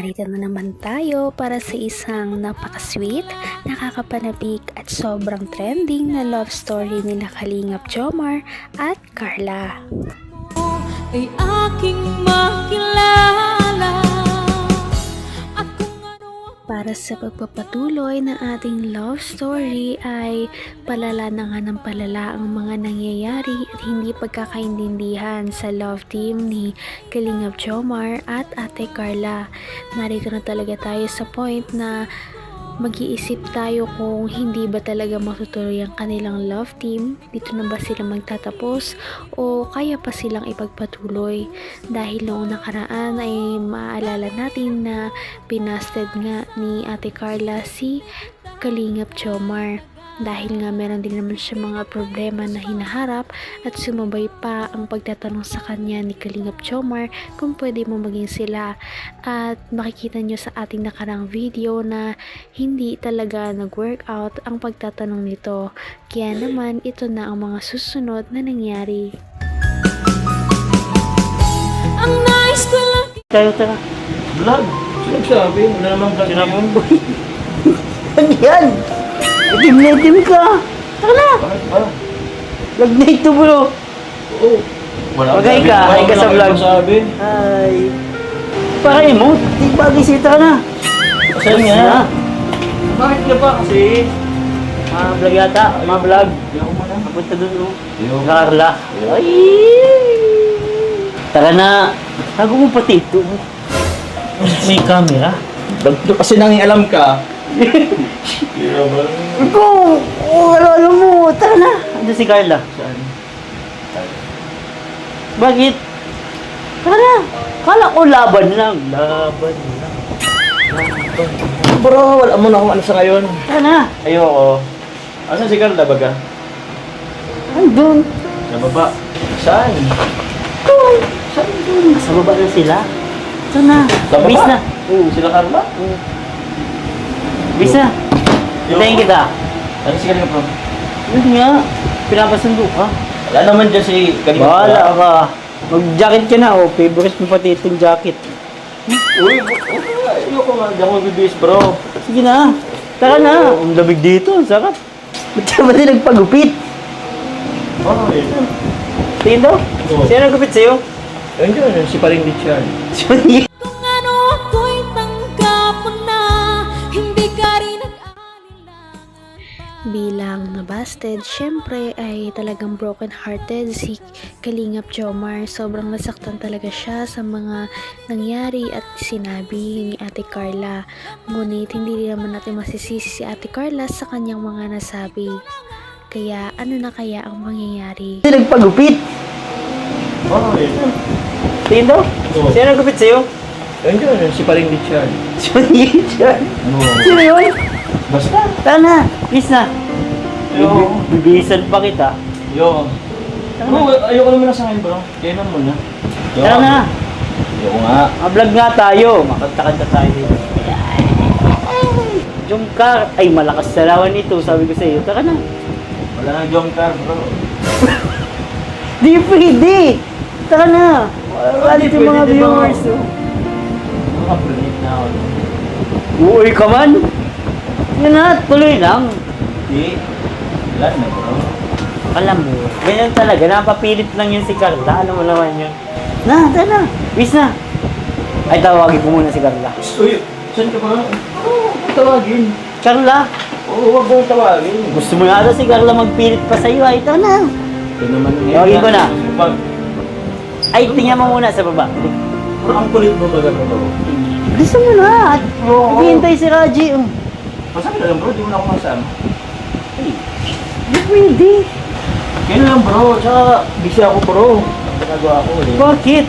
Narito na naman tayo para sa isang napaka-sweet, nakakapanabik at sobrang trending na love story nila Kalingap Jomar at Carla. Ay aking makilala. Para sa pagpapatuloy ng ating love story ay palala na nga ng palala ang mga nangyayari at hindi pagkakaintindihan sa love team ni Kalingap Jomar at Ate Carla. Narito na talaga tayo sa point na mag-iisip tayo kung hindi ba talaga matutuloy ang kanilang love team, dito na ba sila magtatapos o kaya pa silang ipagpatuloy, dahil noong nakaraan ay maaalala natin na pinasted nga ni Ate Carla si Kalingap Jomar. Dahil nga meron din naman siya mga problema na hinaharap at sumabay pa ang pagtatanong sa kanya ni Kalingap Jomar kung pwede mo maging sila, at makikita nyo sa ating nakarang video na hindi talaga nag-workout ang pagtatanong nito. Kaya naman ito na ang mga susunod na nangyari. Ang nice ko lang. Tayo tara. Vlog? Sinasabi? Wala namang vlog Sinamang boy. Ano yan? Itim na itim ka. Tara na. Bakit ba? Vlog na ito bro. Oo. Wala Bagay ka, wala ay ka sa namang vlog. masabi. Ay. Para mo. Di ba gisita ka na? Saan nga? Bakit ka pa? Kasi vlog yata. Vlog. Hindi ako muna. Punta dun no. Yo. Carla. Ay. Tara na. Tago mo pati ito. May camera. Kasi nangingalam ka. Ikaw! Alam mo! Tara na! Ano si Carla? Saan? Bakit? Tara na! Kala ko laban lang. Laban lang. Bro, wala mo na akong ano sa ngayon. Tara na! Ayoko. Asan si Carla baga? Andun! Sa baba. Saan? Doon! Saan doon? Sa baba na sila. Ito na! Sa baba? Bis na! Oo, sila Carla? Bis na! Hintayin kita! Ano si Kalinga Pro? Yun nga! Pinapasundo ka. Wala naman dyan si Kalinga Pro. Bahala ka! Mag-jacket ka na oh. Favorite mo pati itong jacket. Uy, ayoko nga. Hindi ako magbibis bro. Sige na! Tara na! Ang lamig dito. Ang sarap. Ba't siya ba din nagpagupit? Oh, yun. Tingin daw? Oo. Sino nagupit sa'yo? Ayun dyan, si Paring Richard. Sorry. Kung ano ako'y tanggap mo na, hindi ka rin nag-alala. Bilang nabasted, syempre ay talagang broken hearted si Kalingap Jomar. Sobrang nasaktan talaga siya sa mga nangyari at sinabi ni Ate Carla. Ngunit hindi naman natin masisisi si Ate Carla sa kanyang mga nasabi. Kaya ano na kaya ang mangyayari? Sino nagpagupit? Oh, yun. Tingin daw? Oo. Sino nagupit sa'yo? Ayun dyan, si Paring Richard. Sorry. Ano? Sino yun? Basta. Tara na! Please na! Yo. Bibisan pa kita. Yo. Bro, ayoko naman na sa akin bro. Kaya na muna. Yo. Tara na! Ayoko nga. Vlog nga tayo. Makanta-kanta tayo dito. Jungkar. Ay, malakas sa lawan ito. Sabi ko sa iyo. Tara na. Wala nang jump car bro. Di pwede! Tara na! Wala Di dito mga pwede, di ba? viewers. Oh. Makaprunit na ako. Uy ka man! Yan na, tuloy lang. Di. Wala na bro. Alam mo, ganyan talaga. Napapilit lang yun si Carla. Ano mo naman yun? Na, tara na. Bis na. Ay, tawagin ko muna si Carla. Uy, saan ka ba? Oo, tawagin. Carla, Oo, wag mong tawagin. gusto mo yata si Carla magpilit pa sa'yo. Ay, tara na. Ito naman. Tawagin ko na. Pag, Ay, tingnan mo muna sa baba. ang kulit mo ba gano'n bro? Gusto mo na. At Oo. hihintay si Raji. Masabi na lang bro, di mo na ako masama. Di pwede. Kaya lang bro, tsaka busy ako bro. Ang ginagawa ko eh. Bakit?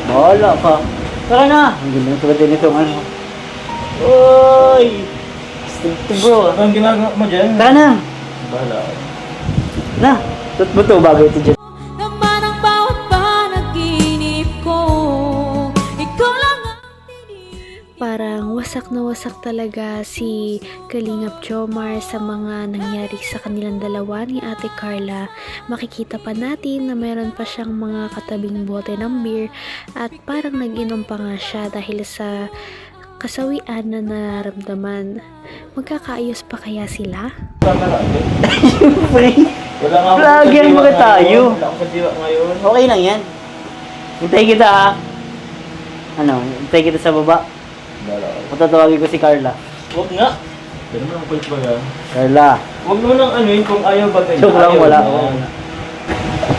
Bahala ka. Tara na. Ang ganda na tulad din itong ano. Uy! Ito bro. Ang ginagawa mo dyan? Tara na. Bahala. Na. Tut mo to bago ito dyan. Naman ang bawat panaginip ko, ikaw lang ang tinip. Parang wasak na wasak talaga si Kalingap Jomar sa mga nangyari sa kanilang dalawa ni Ate Carla. Makikita pa natin na meron pa siyang mga katabing bote ng beer at parang nag-inom pa nga siya dahil sa kasawian na nararamdaman. Magkakaayos pa kaya sila? Siyempre. Wala nga ako Vlogger sa diwa mga tayo. ngayon. Wala ako sa diwa ngayon. Okay lang yan. Hintay kita ha. Ano, hintay kita sa baba. Wala ako. Matatawagin ko si Carla. Huwag nga. Pero naman ang kulit ba yan? Carla. Huwag mo nang ano yun kung ayaw ba kayo. Joke lang, Ayaw, wala. no?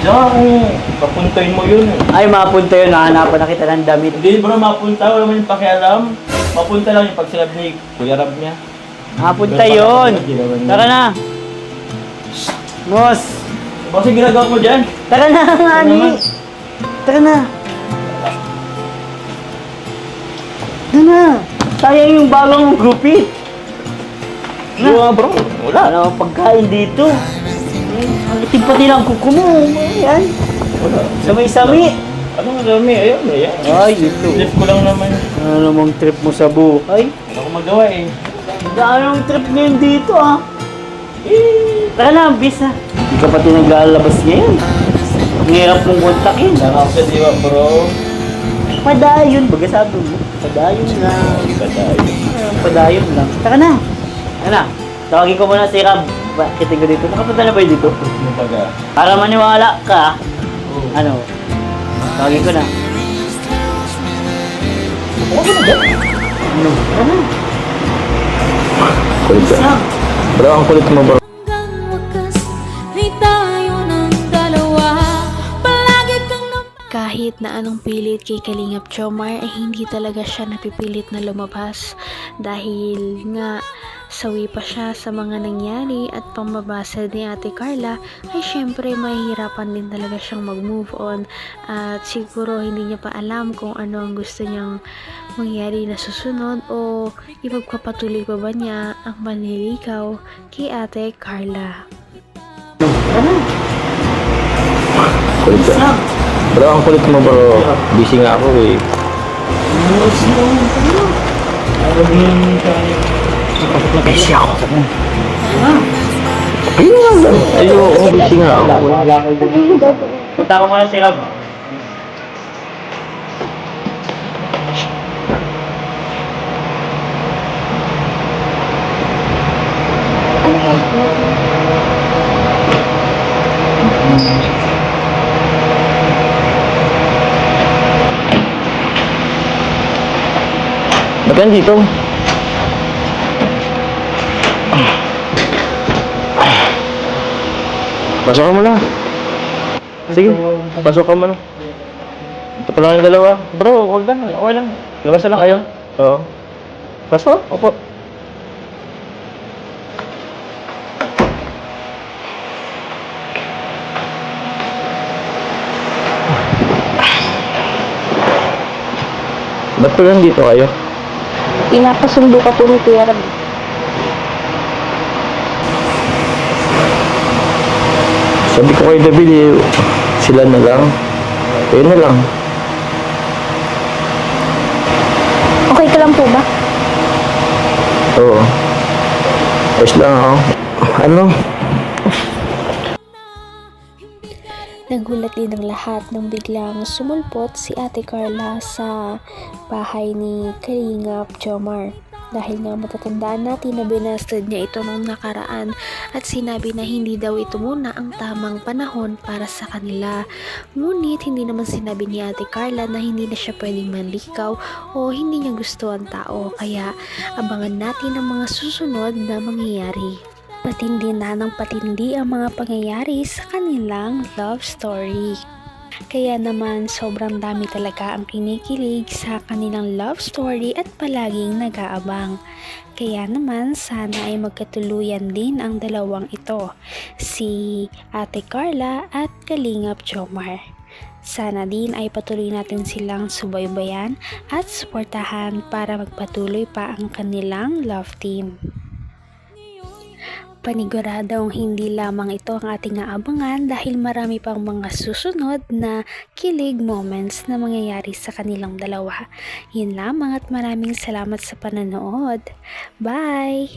Tsaka kung papuntayin mo yun. Ay, mapunta yun. Nahanapan na kita ng damit. Hindi bro, mapunta. Wala man yung pakialam. Mapunta lang yung pag sinabi ni Kuya Rab niya. Mapunta yun. Tara na. Mos. Bakit ginagawa mo dyan? Tara na, Ani. Tara na. Tara na. Sayang yung bagong gupit. Ano nga bro? Wala. Wala akong pagkain dito. Ang itim pati lang kuko mo. Ayan. Wala. Sami-sami. Ano nga dami? Ayun, ayan. Ay, ito. Lift ko lang naman. Ano namang trip mo sa buhay? Wala akong magawa eh. Anong trip ngayon dito ah? Tara na, bis na. Hindi ka pati naglalabas ngayon. Ang hirap mong kontakin. Wala ako sa diwa bro. Padayon, baga sabi mo. Padayon lang. Padayon lang. Tara na. Tara na. Tawagin ko muna si Rab. Bakit ko dito? Nakapunta na ba yun dito? Ano baga? Para maniwala ka. Ano? Tawagin ko na. Ano? Tara na. Kulit ka. Bro, ang kulit mo bro. Hanggang wakas ay tayo ng dalawa. Palagi kang Kahit na anong pilit kay Kalingap Jomar ay hindi talaga siya napipilit na lumabas dahil nga sawi pa siya sa mga nangyari at pambabasa ni Ate Carla ay syempre mahihirapan din talaga siyang mag-move on at siguro hindi niya pa alam kung ano ang gusto niyang mangyari na susunod o ipagpapatuloy pa ba niya ang panliligaw kay Ate Carla. Kulit ka. Bro, ang kulit mo bro. Busy nga ako eh. Busy ako. Ayun, busy nga ako. Punta ko muna si Rab. Ba't yan dito? Pasok ka muna. Sige, pasok ka muna. Ito pa lang yung dalawa. Bro, huwag lang. Okay lang. Labas na lang kayo. Oo. Pasok? Opo. Ba't pa lang dito kayo? Pinapasundo ka po ni Kuya Rab. Sabi ko kay David eh, sila na lang. Kayo na lang. Okay ka lang po ba? Oo. Ayos lang ako. Ano? Nagulat din ang lahat nang biglang sumulpot si Ate Carla sa bahay ni Kalingap Jomar. Dahil nga matatandaan natin na binastad niya ito noong nakaraan at sinabi na hindi daw ito muna ang tamang panahon para sa kanila. Ngunit hindi naman sinabi ni Ate Carla na hindi na siya pwedeng manlikaw o hindi niya gusto ang tao. Kaya abangan natin ang mga susunod na mangyayari. Patindi na ng patindi ang mga pangyayari sa kanilang love story. Kaya naman sobrang dami talaga ang kinikilig sa kanilang love story at palaging nag-aabang. Kaya naman sana ay magkatuluyan din ang dalawang ito, si Ate Carla at Kalingap Jomar. Sana din ay patuloy natin silang subaybayan at suportahan para magpatuloy pa ang kanilang love team. Paniguradong hindi lamang ito ang ating aabangan dahil marami pang mga susunod na kilig moments na mangyayari sa kanilang dalawa. Yun lamang at maraming salamat sa panonood. Bye!